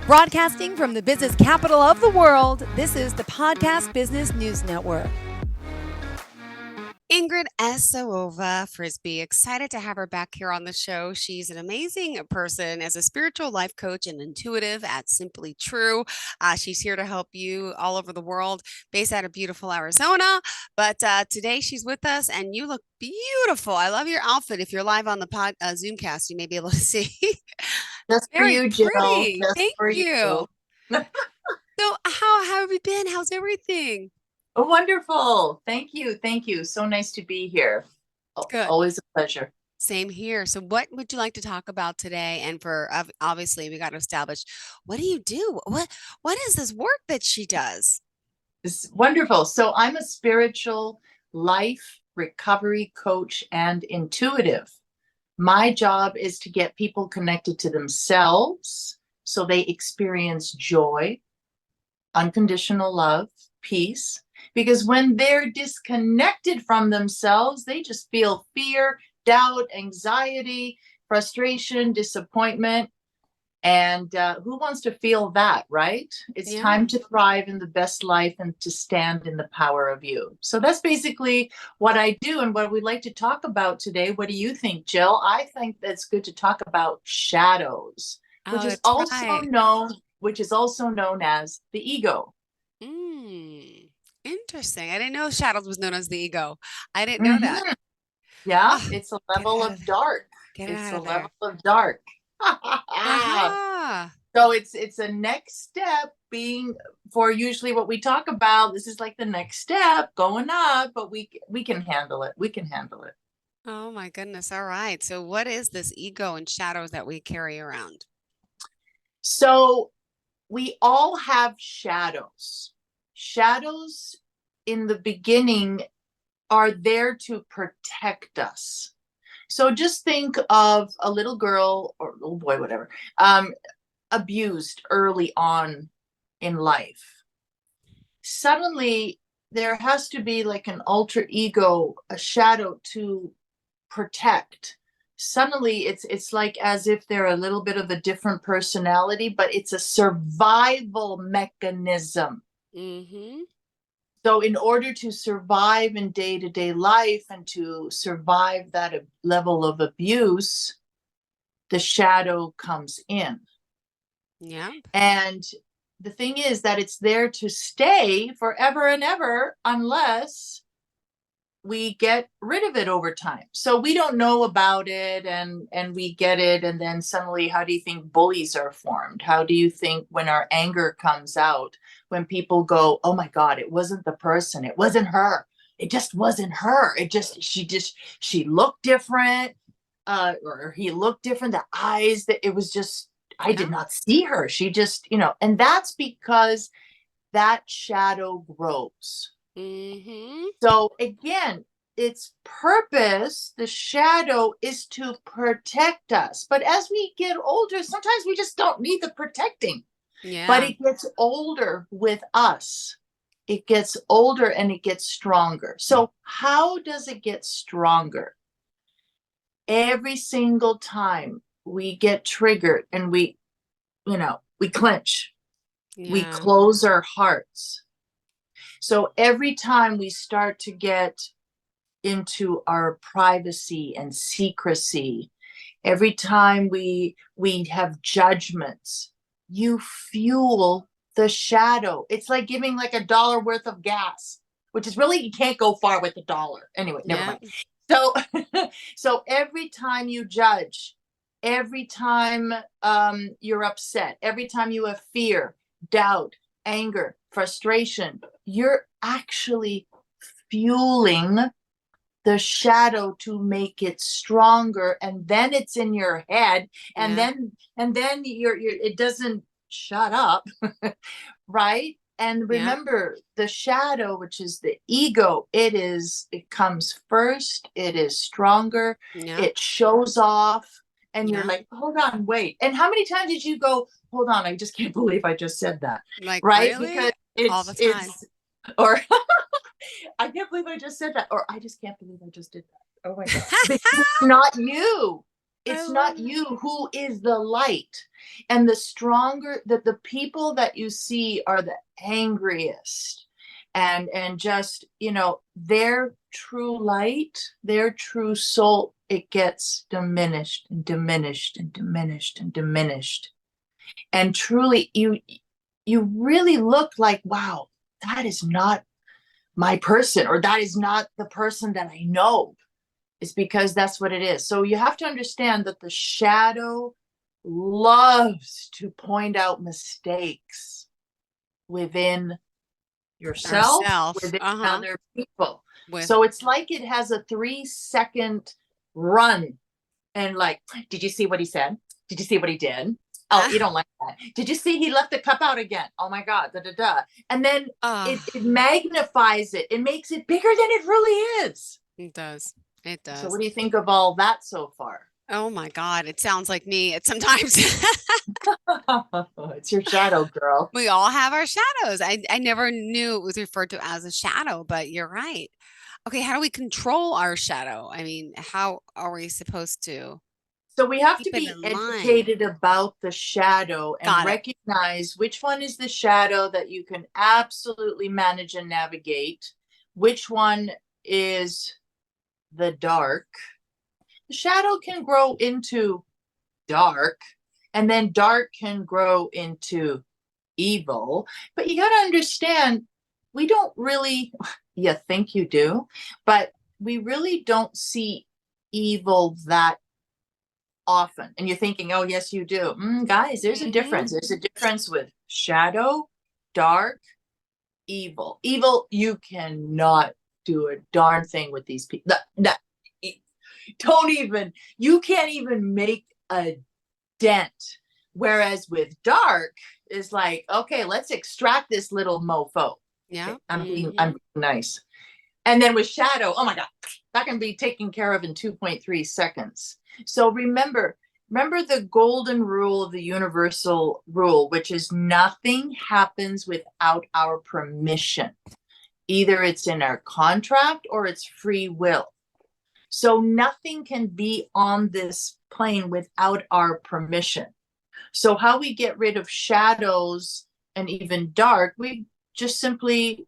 Broadcasting from the business capital of the world, this is the Podcast Business News Network. Ingrid Essawova Frisbee, excited to have her back here on the show. She's an amazing person as a spiritual life coach and intuitive at Simply True. She's here to help you all over the world, based out of beautiful Arizona. But today she's with us, and you look beautiful. I love your outfit. If you're live on the Zoomcast, you may be able to see. Just for Very you, Jill. pretty. Just Thank for you. you. So, how have you been? How's everything? Oh, wonderful. Thank you. Thank you. So nice to be here. Good. Always a pleasure. Same here. So, what would you like to talk about today? And for obviously, we got to establish, what do you do? What is this work that she does? It's wonderful. So I'm a spiritual life recovery coach and intuitive. My job is to get people connected to themselves so they experience joy, unconditional love, peace. Because when they're disconnected from themselves, they just feel fear, doubt, anxiety, frustration, disappointment. And who wants to feel that, right? It's time to thrive in the best life and to stand in the power of you. So that's basically what I do and what we'd like to talk about today. What do you think, Jill? I think that's good to talk about shadows, which is also known as the ego. Interesting. I didn't know shadows was known as the ego. I didn't know that. Yeah, it's a level of dark. It's a level of dark. So it's a next step being for usually what we talk about. This is like the next step going up, but we can handle it. We can handle it. Oh my goodness. All right. So what is this ego and shadows that we carry around? So we all have shadows. Shadows in the beginning are there to protect us. So just think of a little girl or little boy, whatever, abused early on in life. Suddenly, there has to be like an alter ego, a shadow to protect. Suddenly, it's like as if they're a little bit of a different personality, but it's a survival mechanism. So in order to survive in day-to-day life and to survive that level of abuse, the shadow comes in. Yeah. And the thing is that it's there to stay forever and ever unless we get rid of it over time. So we don't know about it and we get it. And then suddenly, how do you think bullies are formed? How do you think when our anger comes out, when people go, oh my God, it wasn't the person, it wasn't her. It just wasn't her. She looked different, or he looked different. The eyes, that it was just, I did not see her. She just, and that's because that shadow grows. So again, its purpose, the shadow, is to protect us. But as we get older, sometimes we just don't need the protecting. Yeah. But it gets older with us. It gets older and it gets stronger. So how does it get stronger? Every single time we get triggered and we clench, we close our hearts. So every time we start to get into our privacy and secrecy, every time we have judgments, you fuel the shadow. It's like giving like $1 worth of gas, which is really, you can't go far with $1. Anyway, never mind. So every time you judge, every time you're upset, every time you have fear, doubt, anger, frustration, you're actually fueling the shadow to make it stronger, and then it's in your head, and then you're it doesn't shut up. Right? And remember, the shadow, which is the ego, it comes first, it is stronger, it shows off, and you're like, hold on, wait. And how many times did you go, hold on, I just can't believe I just said that. Like, right? Really? Because all the time. Or I can't believe I just said that, or I just can't believe I just did that. Oh my God. Because it's not you. It's not you who is the light. And the stronger that the people that you see are the angriest and just, their true light, their true soul, it gets diminished and diminished and diminished and diminished. And truly you really look like, wow, that is not my person, or that is not the person that I know. Is because that's what it is. So you have to understand that the shadow loves to point out mistakes within yourself, within other people. So it's like it has a 3-second run. And like, did you see what he said? Did you see what he did? Oh, you don't like that. Did you see he left the cup out again? Oh my God, da da da. And then it magnifies it. It makes it bigger than it really is. It does. It does. So what do you think of all that so far? Oh my God. It sounds like me sometimes. It's your shadow, girl. We all have our shadows. I never knew it was referred to as a shadow, but you're right. Okay, how do we control our shadow? I mean, how are we supposed to? So we have to be educated about the shadow and recognize which one is the shadow that you can absolutely manage and navigate, which one is the dark. The shadow can grow into dark, and then dark can grow into evil. But you got to understand, we don't really, you think you do, but we really don't see evil that often. And you're thinking, oh, yes, you do. Guys, there's a difference. There's a difference with shadow, dark, evil. Evil, you cannot do a darn thing with these people. You can't even make a dent. Whereas with dark is like, okay, let's extract this little mofo. Yeah. Okay, I'm being nice. And then with shadow, oh my God, that can be taken care of in 2.3 seconds. So remember the golden rule of the universal rule, which is nothing happens without our permission. Either it's in our contract or it's free will. So nothing can be on this plane without our permission. So how we get rid of shadows and even dark, we just simply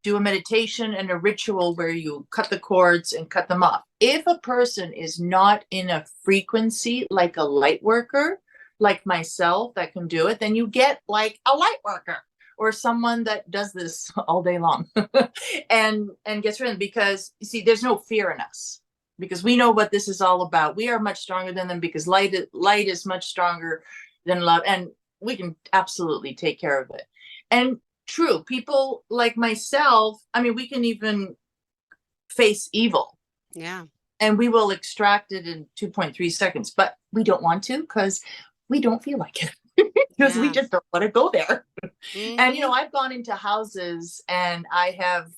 do a meditation and a ritual where you cut the cords and cut them off. If a person is not in a frequency like a light worker, like myself, that can do it, then you get like a light worker or someone that does this all day long and gets rid of it, because you see, there's no fear in us, because we know what this is all about. We are much stronger than them, because light is much stronger than love, and we can absolutely take care of it. And true, people like myself, I mean, we can even face evil. Yeah. And we will extract it in 2.3 seconds, but we don't want to, because we don't feel like it. Because we just don't want to go there. And, I've gone into houses and I have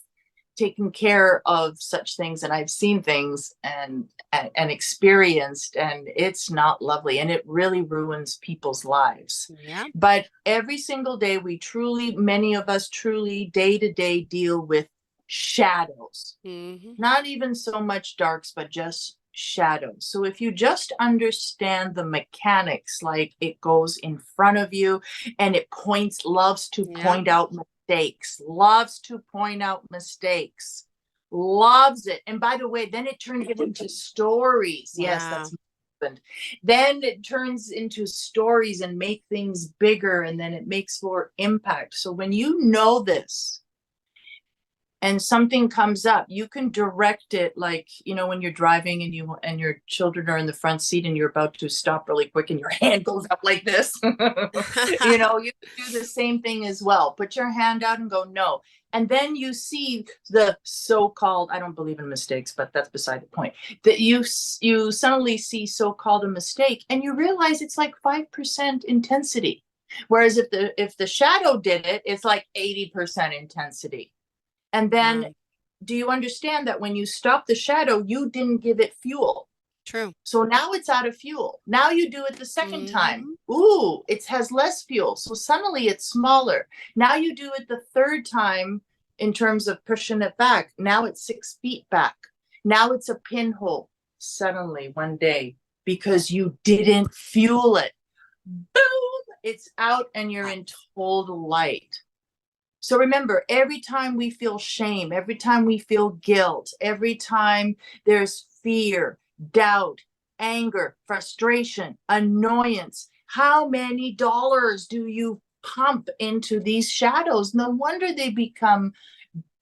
taken care of such things, and I've seen things and experienced, and it's not lovely, and it really ruins people's lives. Yeah. But every single day, many of us truly day to day deal with shadows. Not even so much darks, but just shadows. So if you just understand the mechanics, like it goes in front of you and it loves to point out mistakes, loves it. And by the way, then it turns into stories. Yes, that's happened. Then it turns into stories and make things bigger, and then it makes more impact. So when you know this, and something comes up, you can direct it, like, when you're driving and your children are in the front seat and you're about to stop really quick and your hand goes up like this. You do the same thing as well. Put your hand out and go, no. And then you see the so-called, I don't believe in mistakes, but that's beside the point, that you suddenly see so-called a mistake and you realize it's like 5% intensity. Whereas if the shadow did it, it's like 80% intensity. And then do you understand that when you stop the shadow, you didn't give it fuel? True. So now it's out of fuel. Now you do it the second time. Ooh, it has less fuel. So suddenly it's smaller. Now you do it the third time in terms of pushing it back. Now it's 6 feet back. Now it's a pinhole. suddenly one day because you didn't fuel it. Boom, it's out and you're in total light. So remember, every time we feel shame, every time we feel guilt, every time there's fear, doubt, anger, frustration, annoyance, how many dollars do you pump into these shadows? No wonder they become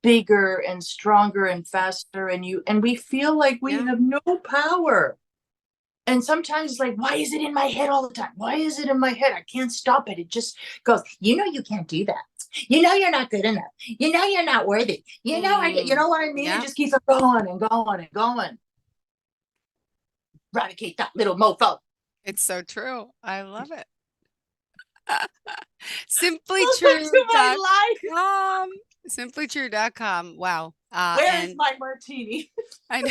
bigger and stronger and faster, and we feel like we have no power. And sometimes it's like, why is it in my head all the time? Why is it in my head? I can't stop it. It just goes, you can't do that. You're not good enough. You're not worthy. You know what I mean? Yeah. It just keeps going and going and going. Eradicate that little mofo. It's so true. I love it. Welcome to my life. Simplytrue.com. Wow. Where is my martini? I know.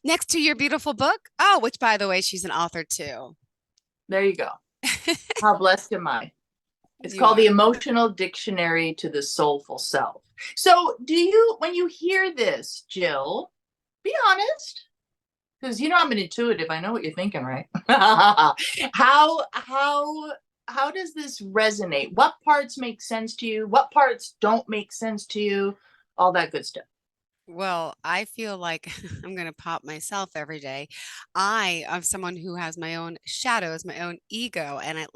Next to your beautiful book. Oh, which by the way, she's an author too. There you go. How blessed am I? It's You called are. The Emotional Dictionary to the Soulful Self. So when you hear this, Jill, be honest. Because I'm an intuitive. I know what you're thinking, right? How does this resonate? What parts make sense to you? What parts don't make sense to you? All that good stuff. Well, I feel like I'm going to pop myself every day. I am someone who has my own shadows, my own ego, and I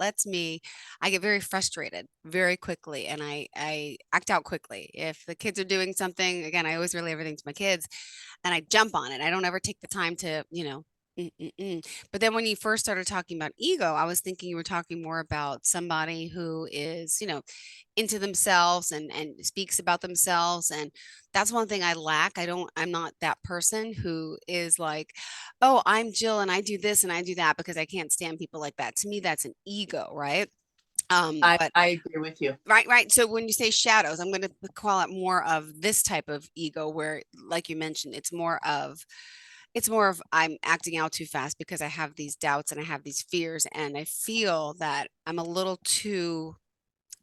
get very frustrated very quickly and I act out quickly. If the kids are doing something, again, I always relay everything to my kids and I jump on it. I don't ever take the time to, But then when you first started talking about ego, I was thinking you were talking more about somebody who is, into themselves and speaks about themselves. And that's one thing I lack. I'm not that person who is like, oh, I'm Jill and I do this and I do that because I can't stand people like that. To me, that's an ego, right? But I agree with you. right. So when you say shadows, I'm going to call it more of this type of ego where, like you mentioned, it's more of I'm acting out too fast because I have these doubts and I have these fears and I feel that I'm a little too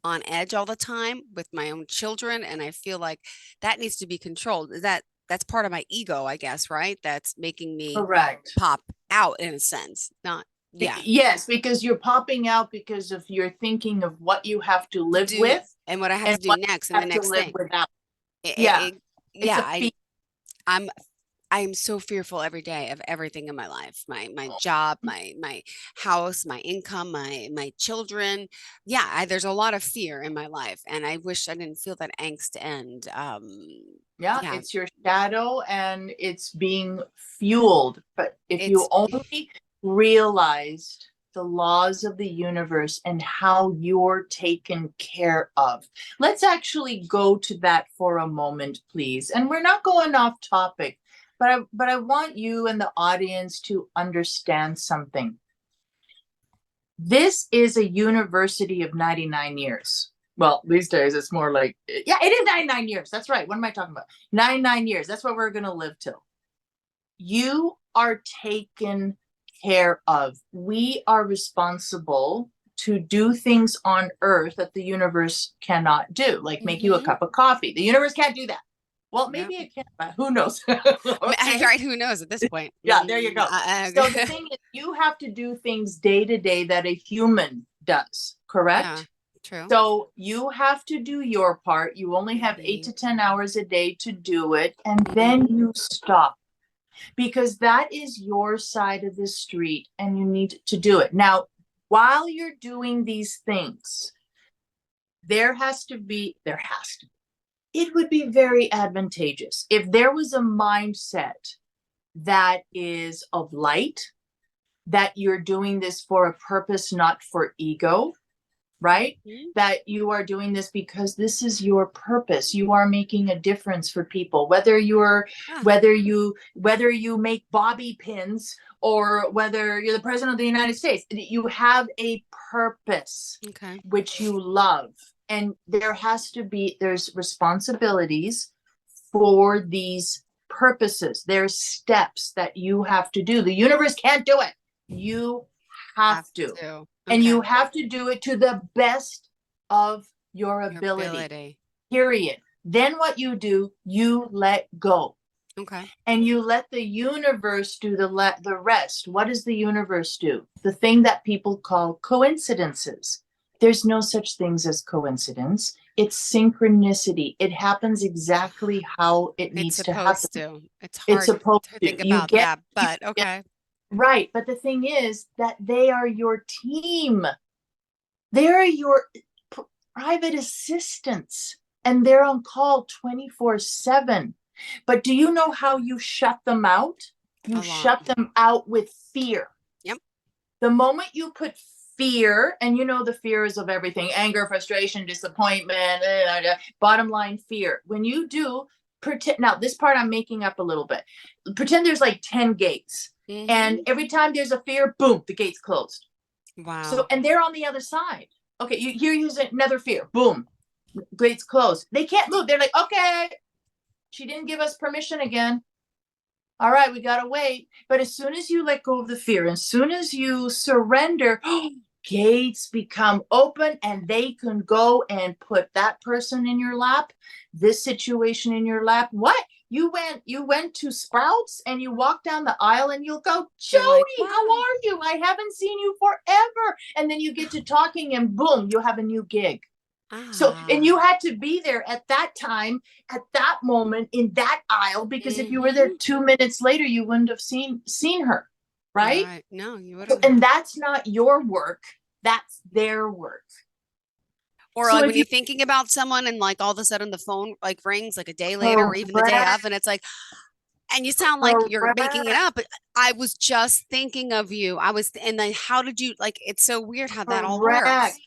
on edge all the time with my own children and I feel like that needs to be controlled. That's part of my ego, I guess, right? That's making me Correct. pop out in a sense. Not Yes, because you're popping out because of you're thinking of what you have to live with and what I have and to do what next you and the have to next live thing. without. Yeah. It's a feat. I am so fearful every day of everything in my life, my job, my house, my income, my children. Yeah, there's a lot of fear in my life, and I wish I didn't feel that angst. And Yeah, yeah, it's your shadow and it's being fueled. But if you it's only realized the laws of the universe and how you're taken care of. Let's actually go to that for a moment, please. And we're not going off topic, but I want you and the audience to understand something. This is a university of 99 years. Well, these days it's more like, yeah, it is 99 years. That's right. What am I talking about? 99 years. That's what we're going to live till. You are taken care of. We are responsible to do things on earth that the universe cannot do, like make you a cup of coffee. The universe can't do that. Well, maybe it can, but who knows? Okay. Right? Who knows at this point? Yeah, there you go. So the thing is, you have to do things day to day that a human does, correct? Yeah, true. So you have to do your part. You only have 8 to 10 hours a day to do it, and then you stop because that is your side of the street and you need to do it. Now, while you're doing these things, it would be very advantageous if there was a mindset that is of light, that you're doing this for a purpose, not for ego, right? That you are doing this because this is your purpose. You are making a difference for people, whether you make bobby pins or whether you're the president of the United States. You have a purpose, which you love. And there's responsibilities for these purposes. There's steps that you have to do. The universe can't do it. You have to. And you have to do it to the best of your ability. Period. Then what you do, you let go. Okay. and you let the universe do the rest. What does the universe do? The thing that people call coincidences. There's no such things as coincidence. It's synchronicity. It happens exactly how it It's needs to happen. supposed to. It's It's hard supposed to to. think about that, but okay. Right. But the thing is that they are your team. They're your private assistants, and they're on call 24/7. But do you know how you shut them out? You shut them out with fear. Yep. The moment you put fear, and you know the fear is of everything, anger, frustration, disappointment, bottom line fear. When you do, pretend, now this part I'm making up a little bit. Pretend there's like 10 gates. And every time there's a fear, boom, the gate's closed. Wow. So, and they're on the other side. Okay, here use another fear. Boom, gate's closed. They can't move. They're like, okay, she didn't give us permission again. All right, we gotta wait. But as soon as you let go of the fear, as soon as you surrender, gates become open, and they can go and put that person in your lap, this situation in your lap. What? You went to Sprouts and you walk down the aisle and you'll go, Jody, like, wow. How are you? I haven't seen you forever. And then you get to talking and boom, you have a new gig. So, and you had to be there at that time, at that moment, in that aisle, because if you were there 2 minutes later, you wouldn't have seen her, right? No, you wouldn't. And that's not your work. That's their work. Or So like if when you- you're thinking about someone and like all of a sudden the phone like rings like a day later or even the day of, and it's like, and you sound like you're making it up, but I was just thinking of you. And then how did you, like, it's so weird how that all works.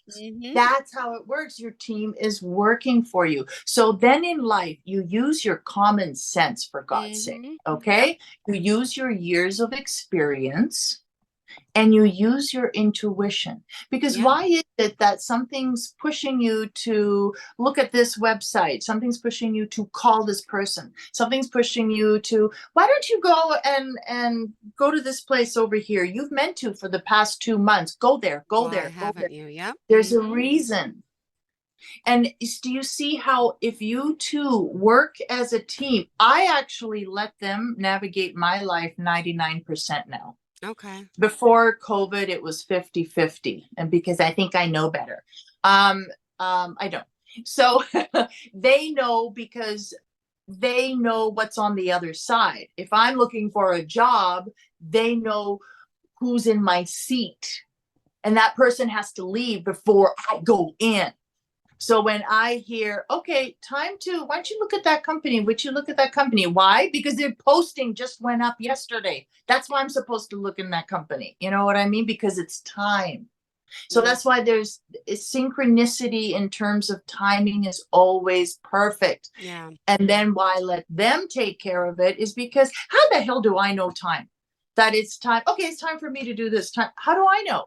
That's how it works. Your team is working for you. So then in life, you use your common sense, for God's sake. Okay. You use your years of experience, and you use your intuition. Because why is it that something's pushing you to look at this website? Something's pushing you to call this person. Something's pushing you to, why don't you go and go to this place over here? You've meant to for the past 2 months. Go there, go there. Haven't you? Yep. There's a reason. And do you see how if you two work as a team, I actually let them navigate my life 99% now. Okay. Before COVID, it was 50-50. And because I think I know better. I don't. So they know, because they know what's on the other side. If I'm looking for a job, they know who's in my seat. And that person has to leave before I go in. So when I hear, okay, why don't you look at that company? Would you look at that company? Why? Because their posting just went up yesterday. That's why I'm supposed to look in that company. You know what I mean? Because it's time. So that's why there's synchronicity in terms of timing is always perfect. Yeah. And then why I let them take care of it is because how the hell do I know time? That it's time. Okay, it's time for me to do this time. How do I know?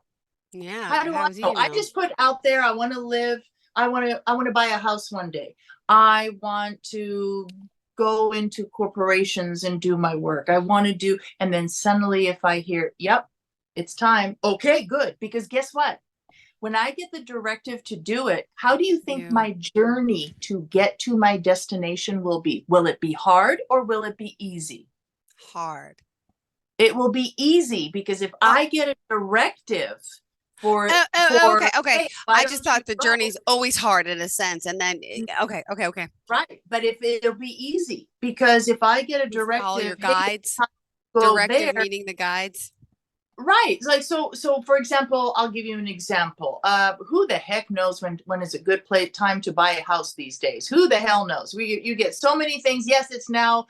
Yeah. How do I know? I just put out there, I want to live. I want to buy a house one day. I want to go into corporations and do my work. I want to do, and then suddenly if I hear, yep, it's time. Okay, good. Because guess what? When I get the directive to do it, how do you think my journey to get to my destination will be? Will it be hard or will it be easy? Hard. It will be easy, because if I get a directive okay. Hey, I just thought the journey's always hard in a sense, and then okay. Right, but if it'll be easy, because if I get a directive, follow your guides. Directive meaning the guides. Right, like so. For example, I'll give you an example. Who the heck knows when is a good time to buy a house these days? Who the hell knows? You get so many things. Yes, it's now.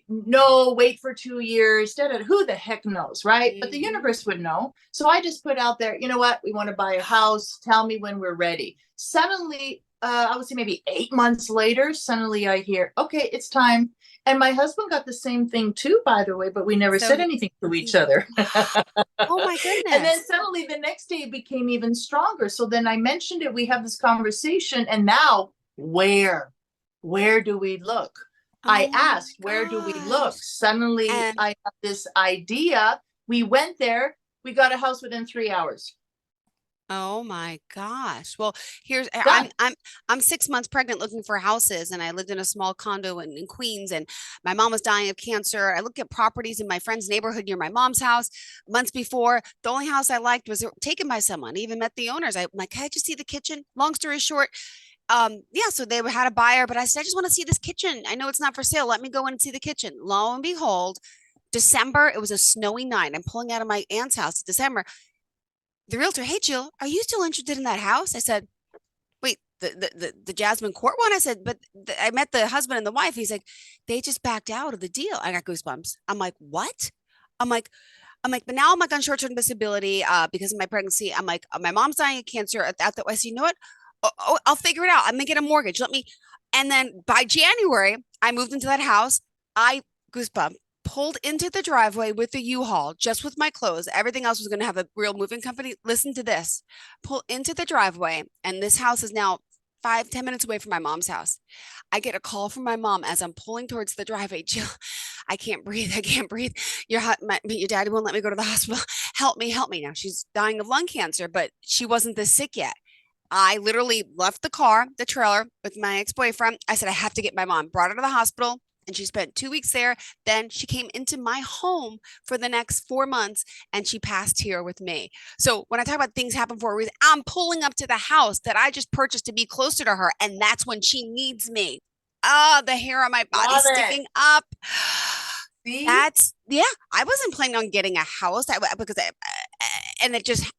No, wait for 2 years. Who the heck knows, right? But the universe would know. So I just put out there, you know what? We want to buy a house. Tell me when we're ready. Suddenly, I would say maybe 8 months later, suddenly I hear, okay, it's time. And my husband got the same thing too, by the way, but we never said anything to each other. Oh my goodness. And then suddenly the next day it became even stronger. So then I mentioned it. We have this conversation. And now where do we look? I asked, where do we look? Suddenly I have this idea. We went there. We got a house within 3 hours. Oh my gosh. Well, here's Done. I'm 6 months pregnant looking for houses, and I lived in a small condo in Queens, and my mom was dying of cancer. I looked at properties in my friend's neighborhood near my mom's house months before. The only house I liked was taken by someone. I even met the owners. I'm like, can I just see the kitchen? Long story short, yeah, so they had a buyer, but I said, I just want to see this kitchen. I know it's not for sale. Let me go in and see the kitchen. Lo and behold, December, it was a snowy night. I'm pulling out of my aunt's house in December. The realtor, hey Jill, are you still interested in that house? I said, wait, the Jasmine Court one? I said, but I met the husband and the wife. He's like, they just backed out of the deal. I got goosebumps. I'm like, what? I'm like, but now I'm like on short-term disability because of my pregnancy. I'm like, my mom's dying of cancer. I said, you know what? I'll figure it out. I'm gonna get a mortgage. Let me. And then by January, I moved into that house. I goosebump pulled into the driveway with the U-Haul, just with my clothes. Everything else was going to have a real moving company. Listen to this. Pull into the driveway, and this house is now 5-10 minutes away from my mom's house. I get a call from my mom as I'm pulling towards the driveway. Jill, I can't breathe. I can't breathe. Your daddy won't let me go to the hospital. Help me, help me. Now she's dying of lung cancer, but she wasn't this sick yet. I literally left the trailer with my ex-boyfriend. I said, I have to get my mom, brought her to the hospital, and she spent 2 weeks there. Then she came into my home for the next 4 months, and she passed here with me. So when I talk about things happen for a reason, I'm pulling up to the house that I just purchased to be closer to her. And that's when she needs me. Ah, the hair on my body Love it. sticking up. See? Yeah, I wasn't planning on getting a house and it just,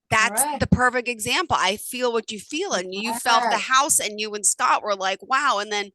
that's Correct. the perfect example. I feel what you feel, and you felt the Correct. house, and you and Scott were like, wow. And then,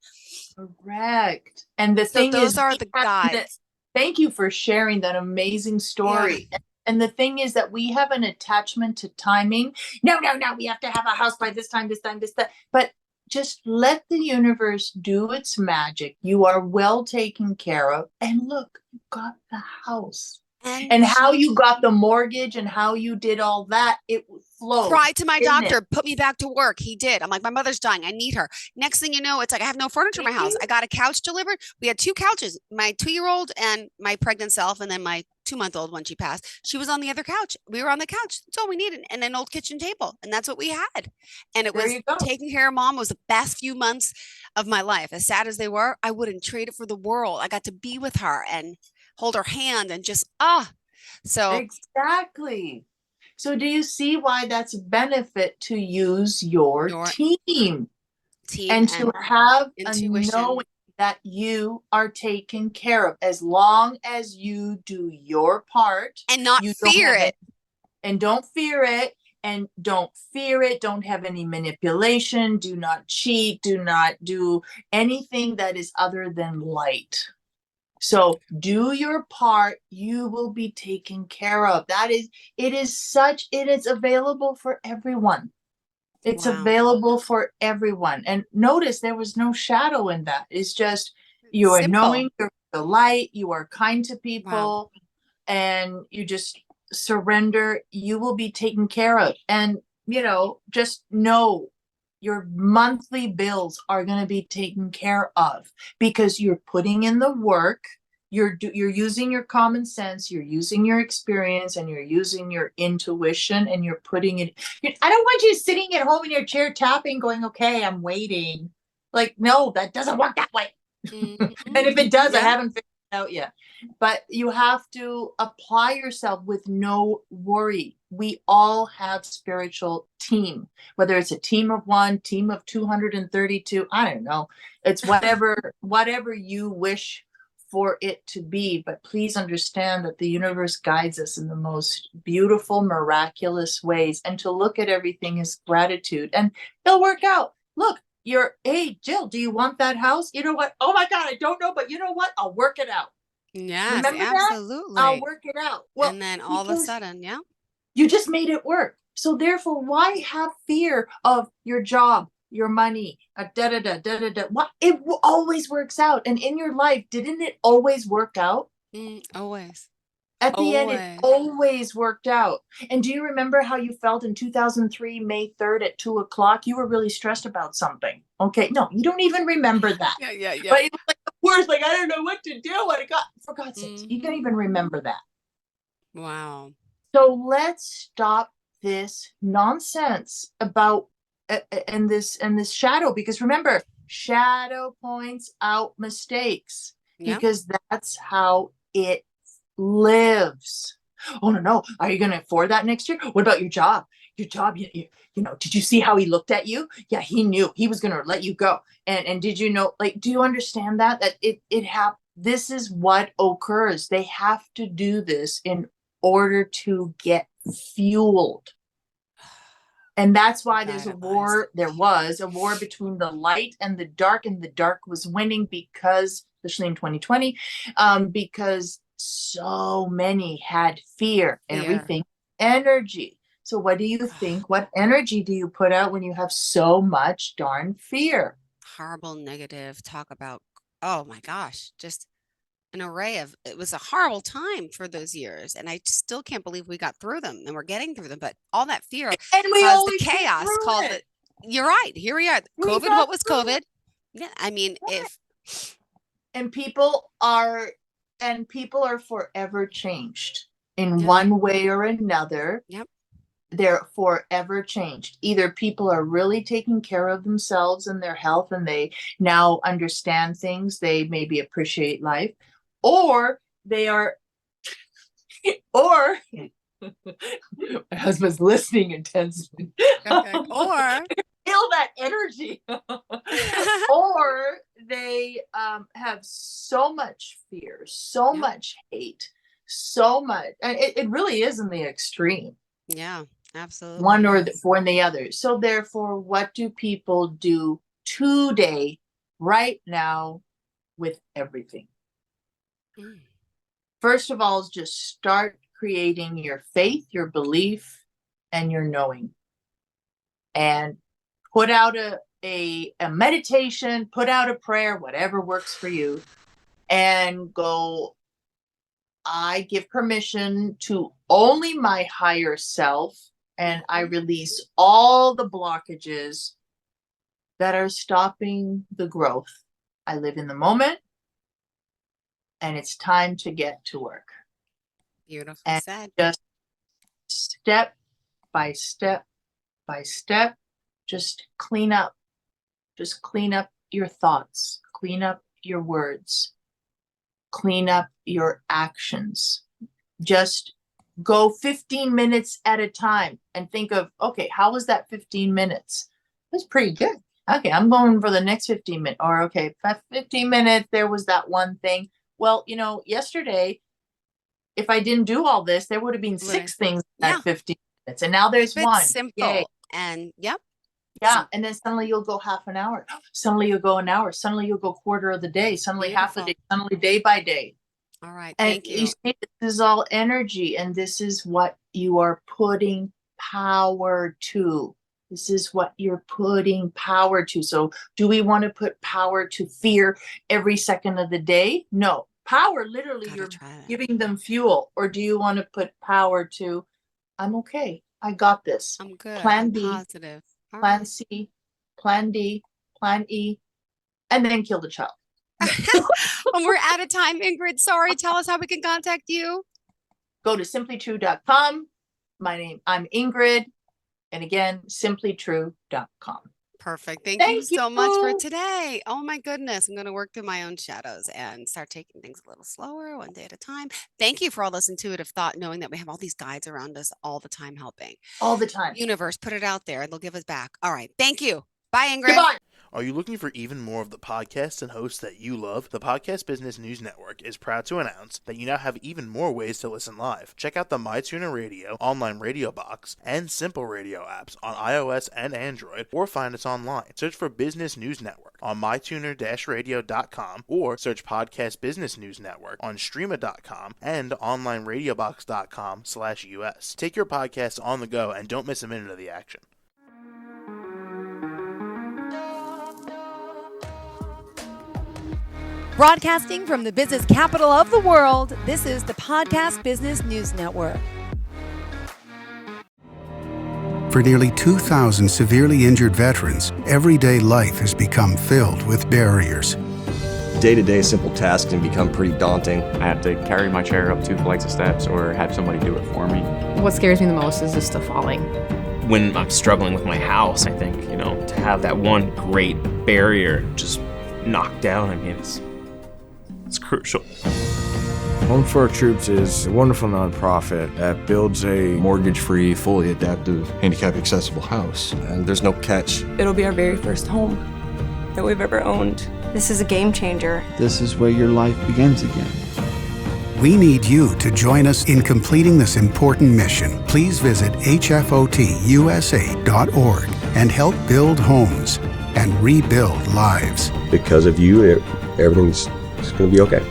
Correct. And the so thing is, those are we the have guides. thank you for sharing that amazing Yeah. story. And the thing is that we have an attachment to timing. No, no, no, we have to have a house by this time, this time, this time. But just let the universe do its magic. You are well taken care of. And look, you got the house. And how you got the mortgage and how you did all that, it flowed. Cried to my didn't doctor, it? put me back to work. He did. I'm like, my mother's dying. I need her. Next thing you know, it's like I have no furniture in my house. See? I got a couch delivered. We had two couches, my 2-year-old and my pregnant self, and then my 2-month-old when she passed. She was on the other couch. We were on the couch. That's all we needed. And an old kitchen table. And that's what we had. And it There was you go. taking care of mom was the best few months of my life. As sad as they were, I wouldn't trade it for the world. I got to be with her and hold her hand and just, so Exactly. So do you see why that's a benefit to use your your team team and to have a intuition. knowing that you are taken care of as long as you do your part And not you fear it. And don't fear it. And don't fear it. Don't have any manipulation. Do not cheat. Do not do anything that is other than light. So do your part, you will be taken care of. It is available for everyone. It's Wow. available for everyone. And notice there was no shadow in that. It's just you are knowing you're the light, you are kind to people, and you just surrender, you will be taken care of. And, just know your monthly bills are going to be taken care of because you're putting in the work. You're using your common sense, you're using your experience, and you're using your intuition, and you're putting it. I don't want you sitting at home in your chair tapping, going, "Okay, I'm waiting." Like, no, that doesn't work that way. And if it does, I haven't figured it out yet. But you have to apply yourself with no worry. We all have spiritual team, whether it's a team of one, team of 232, I don't know. It's whatever you wish for it to be. But please understand that the universe guides us in the most beautiful, miraculous ways, and to look at everything as gratitude, and it'll work out. Look, hey, Jill, do you want that house? You know what? Oh my God, I don't know, but you know what? I'll work it out. Yes, Remember absolutely. that? I'll work it out. Well, and then all of a sudden, you just made it work. So therefore, why have fear of your job, your money, What? It always works out. And in your life, didn't it always work out? Always. At the end, it always worked out. And do you remember how you felt in 2003, May 3rd at 2:00? You were really stressed about something. Okay. No, you don't even remember that. Yeah. But it was like the worst, like, I don't know what to do. For God's sakes, you can't even remember that. Wow. So let's stop this nonsense about and this shadow, because remember, shadow points out mistakes because that's how it lives. Oh no, are you going to afford that next year? What about your job? Your job, you know, did you see how he looked at you? Yeah, he knew he was going to let you go. And did you know, like, do you understand that this is what occurs. They have to do this in order to get fueled. And that's why there's a war. There was a war between the light and the dark was winning because, especially in 2020, because so many had fear. Everything, energy. So what do you think? What energy do you put out when you have so much darn fear? Horrible, negative talk about, oh my gosh, just an array of, it was a horrible time for those years. And I still can't believe we got through them and we're getting through them. But all that fear and we caused always the chaos, caused it. You're right. Here we are. COVID, what was COVID? Yeah. I mean, people are forever changed in one way or another. Yep. They're forever changed. Either people are really taking care of themselves and their health and they now understand things, they maybe appreciate life, or they are, or my husband's listening intensely. Okay. Or feel that energy. Or they have so much fear, so much hate, so much. It really is in the extreme. Yeah, absolutely. One or the other. So therefore, what do people do today, right now, with everything? First of all, is just start creating your faith, your belief, and your knowing. And put out a meditation, put out a prayer, whatever works for you, and go, I give permission to only my higher self, and I release all the blockages that are stopping the growth. I live in the moment, and it's time to get to work. Beautiful and said. Just step by step by step, just clean up. Just clean up your thoughts, clean up your words, clean up your actions. Just go 15 minutes at a time and think of, okay, how was that 15 minutes? That's pretty good. Okay, I'm going for the next 15 minutes. Or, okay, 15 minutes, there was that one thing. Well, you know, yesterday, if I didn't do all this, there would have been 6 things at 15 minutes. And now there's one. Simple. Yay. And yeah. And then suddenly you'll go half an hour. Suddenly you'll go an hour. Suddenly you'll go quarter of the day. Suddenly half the day. Suddenly day by day. All right. And thank you. You see, this is all energy, and this is what you are putting power to. This is what you're putting power to. So do we want to put power to fear every second of the day? No. Power, literally, you're giving them fuel. Or do you want to put power to, I'm okay. I got this. I'm good. Plan I'm B. Positive. Plan C, Plan D, Plan E, and then kill the child. When we're out of time, Ingrid, sorry, tell us how we can contact you. Go to simplytrue.com. I'm Ingrid. And again, simplytrue.com. Perfect. Thank you so much for today. Oh my goodness. I'm going to work through my own shadows and start taking things a little slower, one day at a time. Thank you for all this intuitive thought, knowing that we have all these guides around us all the time helping. All the time. Universe, put it out there and they'll give us back. All right. Thank you. Bye, Ingrid. Goodbye. Are you looking for even more of the podcasts and hosts that you love? The Podcast Business News Network is proud to announce that you now have even more ways to listen live. Check out the MyTuner Radio, online radio box, and Simple Radio apps on iOS and Android, or find us online. Search for Business News Network on mytuner-radio.com, or search Podcast Business News Network on streama.com and onlineradiobox.com/US. Take your podcast on the go and don't miss a minute of the action. Broadcasting from the business capital of the world, this is the Podcast Business News Network. For nearly 2,000 severely injured veterans, everyday life has become filled with barriers. day-to-day simple tasks can become pretty daunting. I have to carry my chair up 2 flights of steps or have somebody do it for me. What scares me the most is just the falling. When I'm struggling with my house, I think, to have that one great barrier just knocked down, I mean, it's crucial. Home for Our Troops is a wonderful nonprofit that builds a mortgage-free, fully adaptive, handicap-accessible house. And there's no catch. It'll be our very first home that we've ever owned. This is a game changer. This is where your life begins again. We need you to join us in completing this important mission. Please visit hfotusa.org and help build homes and rebuild lives. Because of you, everything's going to be okay.